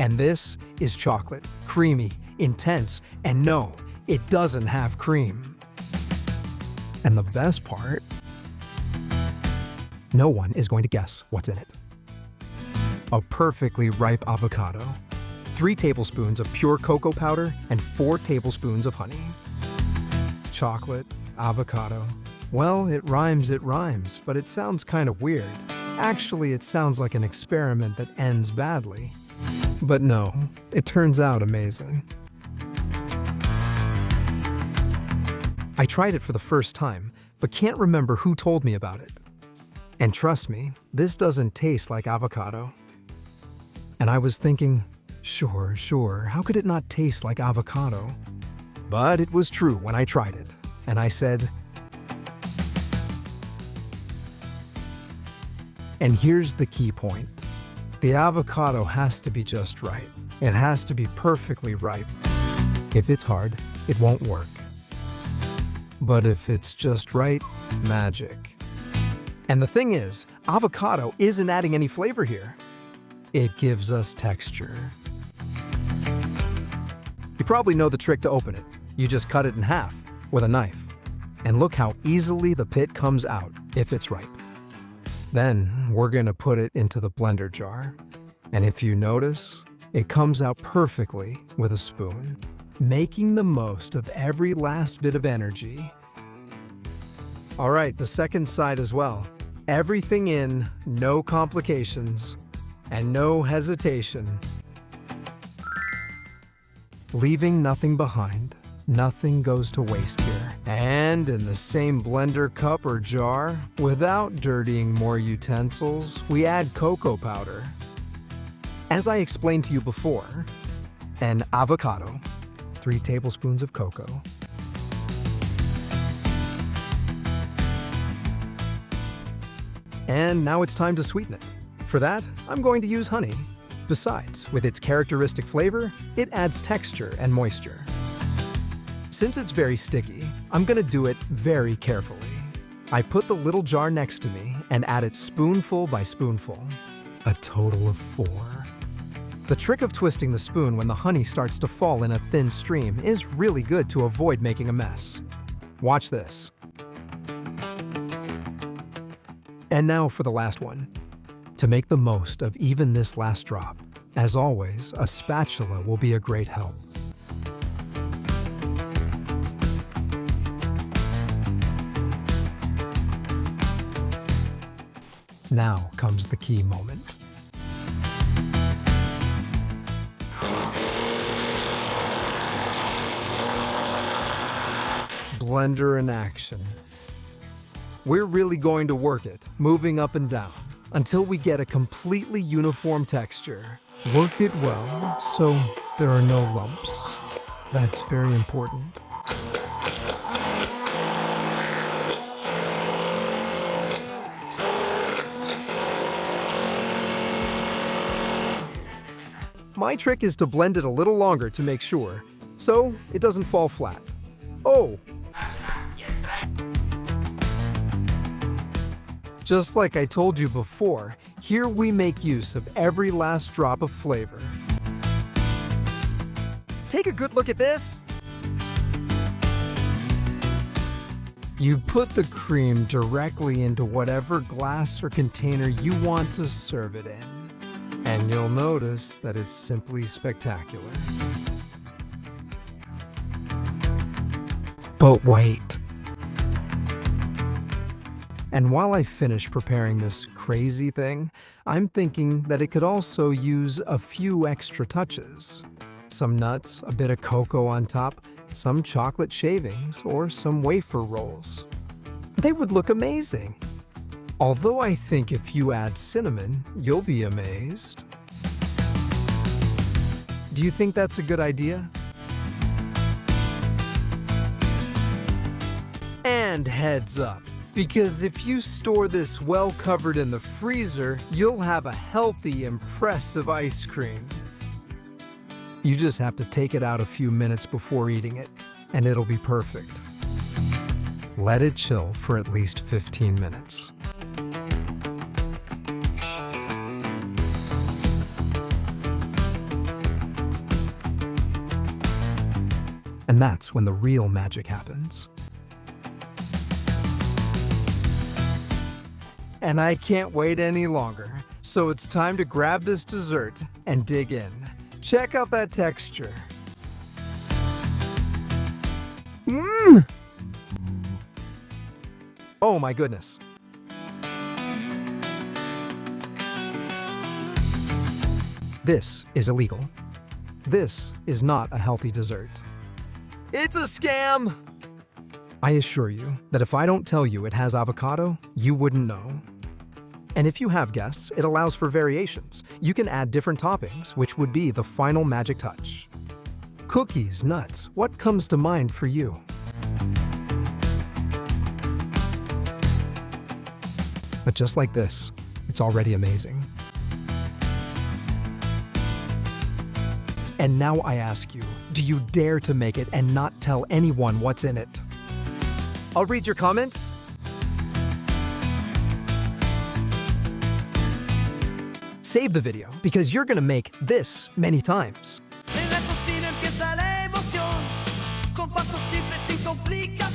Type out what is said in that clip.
And this is chocolate, creamy, intense, and no, it doesn't have cream. And the best part, no one is going to guess what's in it. A perfectly ripe avocado, 3 tablespoons of pure cocoa powder, and 4 tablespoons of honey. Chocolate, avocado. Well, it rhymes, but it sounds kind of weird. Actually, it sounds like an experiment that ends badly. But no, it turns out amazing. I tried it for the first time, but can't remember who told me about it. And trust me, this doesn't taste like avocado. And I was thinking, sure, how could it not taste like avocado? But it was true when I tried it, and I said, and here's the key point. The avocado has to be just right. It has to be perfectly ripe. If it's hard, it won't work. But if it's just right, magic. And the thing is, avocado isn't adding any flavor here. It gives us texture. You probably know the trick to open it. You just cut it in half with a knife. And look how easily the pit comes out if it's ripe. Then we're gonna put it into the blender jar. And if you notice, it comes out perfectly with a spoon, making the most of every last bit of energy. All right, the second side as well. Everything in, no complications, and no hesitation. Leaving nothing behind. Nothing goes to waste here. And in the same blender cup or jar, without dirtying more utensils, we add cocoa powder. As I explained to you before, an avocado, 3 tablespoons of cocoa, and now it's time to sweeten it. For that, I'm going to use honey. Besides, with its characteristic flavor, it adds texture and moisture. Since it's very sticky, I'm gonna do it very carefully. I put the little jar next to me and add it spoonful by spoonful, a total of 4. The trick of twisting the spoon when the honey starts to fall in a thin stream is really good to avoid making a mess. Watch this. And now for the last one. To make the most of even this last drop, as always, a spatula will be a great help. Now comes the key moment. Blender in action. We're really going to work it, moving up and down, until we get a completely uniform texture. Work it well so there are no lumps. That's very important. My trick is to blend it a little longer to make sure, so it doesn't fall flat. Oh! Just like I told you before, here we make use of every last drop of flavor. Take a good look at this. You put the cream directly into whatever glass or container you want to serve it in. And you'll notice that it's simply spectacular. But wait. And while I finish preparing this crazy thing, I'm thinking that it could also use a few extra touches. Some nuts, a bit of cocoa on top, some chocolate shavings, or some wafer rolls. They would look amazing. Although I think if you add cinnamon, you'll be amazed. Do you think that's a good idea? And heads up, because if you store this well covered in the freezer, you'll have a healthy, impressive ice cream. You just have to take it out a few minutes before eating it, and it'll be perfect. Let it chill for at least 15 minutes. And that's when the real magic happens. And I can't wait any longer. So it's time to grab this dessert and dig in. Check out that texture. Mmm! Oh my goodness. This is illegal. This is not a healthy dessert. It's a scam! I assure you that if I don't tell you it has avocado, you wouldn't know. And if you have guests, it allows for variations. You can add different toppings, which would be the final magic touch. Cookies, nuts, what comes to mind for you? But just like this, it's already amazing. And now I ask you, do you dare to make it and not tell anyone what's in it? I'll read your comments. Save the video because you're gonna make this many times. En la cocina empieza la emoción, con pasos simples sin complicación.